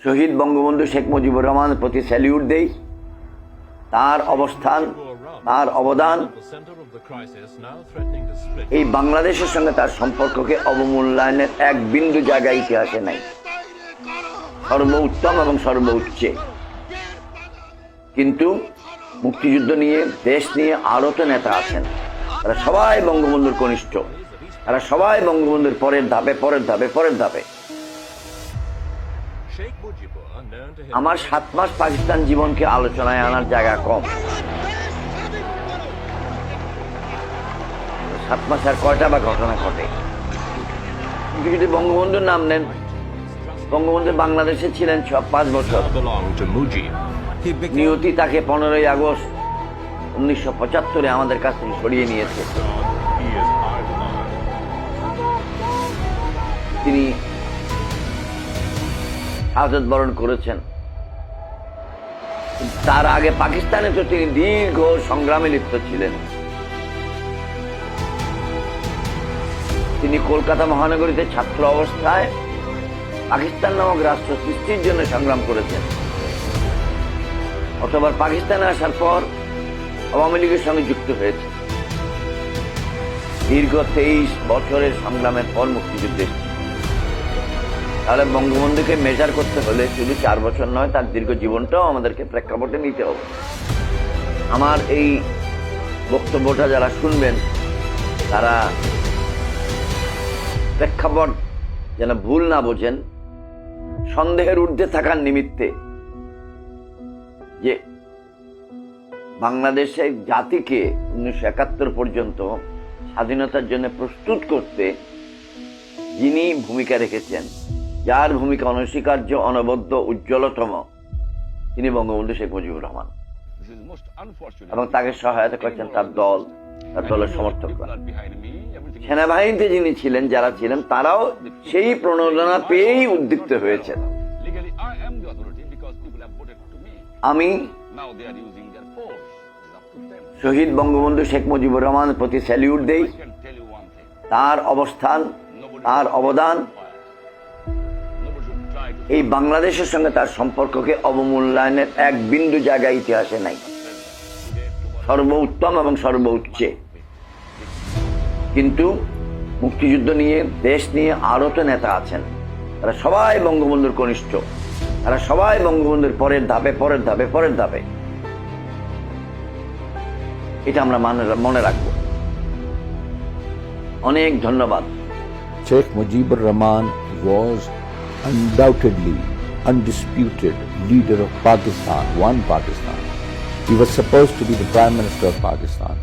শহীদ বঙ্গবন্ধু শেখ মুজিবুর রহমানের প্রতি স্যালিউট দেই। তার অবস্থান, তার অবদান এই বাংলাদেশের সঙ্গে তার সম্পর্ককে অবমূল্যায়নের এক বিন্দু জায়গা ইতিহাসে নাই, সর্বোত্তম এবং সর্বোচ্চে। কিন্তু মুক্তিযুদ্ধ নিয়ে, দেশ নিয়ে আরো তো নেতা আছেন, তারা সবাই বঙ্গবন্ধুর কনিষ্ঠ, তারা সবাই বঙ্গবন্ধুর পরের ধাপে পরের ধাপে পরের ধাপে। আমার 7 মাস পাকিস্তান জীবনকে আলোচনায় আনার জায়গা কম। 7 মাস আর কয়টা বা ঘটনা ঘটে। কিন্তু যদি বঙ্গবন্ধুর নাম নেন, বঙ্গবন্ধু বাংলাদেশে ছিলেন 5 বছর। নিয়তি তাকে 15ই আগস্ট 1975-এ আমাদের কাছ থেকে সরিয়ে নিয়েছে। তিনি শাহাদাত বরণ করেছেন। তার আগে পাকিস্তানে তো তিনি দীর্ঘ সংগ্রামে লিপ্ত ছিলেন। তিনি কলকাতা মহানগরীতে ছাত্র অবস্থায় পাকিস্তান নামক রাষ্ট্র সৃষ্টির জন্য সংগ্রাম করেছেন। অথবা পাকিস্তানে আসার পর আওয়ামী লীগের সঙ্গে যুক্ত হয়েছে। দীর্ঘ 23 বছরের সংগ্রামের পর মুক্তিযুদ্ধ এসেছে। তাহলে বঙ্গবন্ধুকে মেজার করতে হলে শুধু 4 বছর নয়, তার দীর্ঘ জীবনটাও আমাদেরকে প্রেক্ষাপটে নিতে হবে। আমার এই বক্তব্যটা যারা শুনবেন, তারা প্রেক্ষাপট যেন ভুল না বোঝেন। সন্দেহের ঊর্ধ্বে থাকার নিমিত্তে যে বাংলাদেশের জাতিকে 1971 পর্যন্ত স্বাধীনতার জন্য প্রস্তুত করতে যিনি ভূমিকা রেখেছেন, যার ভূমিকা অনস্বীকার্য, অনবদ্য, উজ্জ্বলতম, তিনি বঙ্গবন্ধু শেখ মুজিবুর রহমান। এবং তাকে সহায়তা করেছেন তার দল, তার দলের সমর্থকরা। সেনাবাহিনীতে যিনি ছিলেন, যারা ছিলেন, তারাও সেই প্রণোদনা পেয়েই উদ্দীপ্ত হয়েছেন। আমি শহীদ বঙ্গবন্ধু শেখ মুজিবুর রহমানের প্রতি স্যালিউট দেই। তার অবস্থান, তার অবদান এই বাংলাদেশের সঙ্গে তার সম্পর্ককে অবমূল্যায়নের এক বিন্দু জায়গা ইতিহাসে নাই, সর্বোত্তম এবং সর্বোচ্চে। কিন্তু মুক্তিযুদ্ধ নিয়ে, দেশ নিয়ে আরো তো নেতা আছেন, তারা সবাই বঙ্গবন্ধুর কনিষ্ঠ, তারা সবাই বঙ্গবন্ধুর পরের ধাপে পরের ধাপে পরের ধাপে। এটা আমরা মনে রাখবো। অনেক ধন্যবাদ। Sheikh Mujibur Rahman was undoubtedly, undisputed leader of Pakistan, one Pakistan. He was supposed to be the Prime Minister of Pakistan.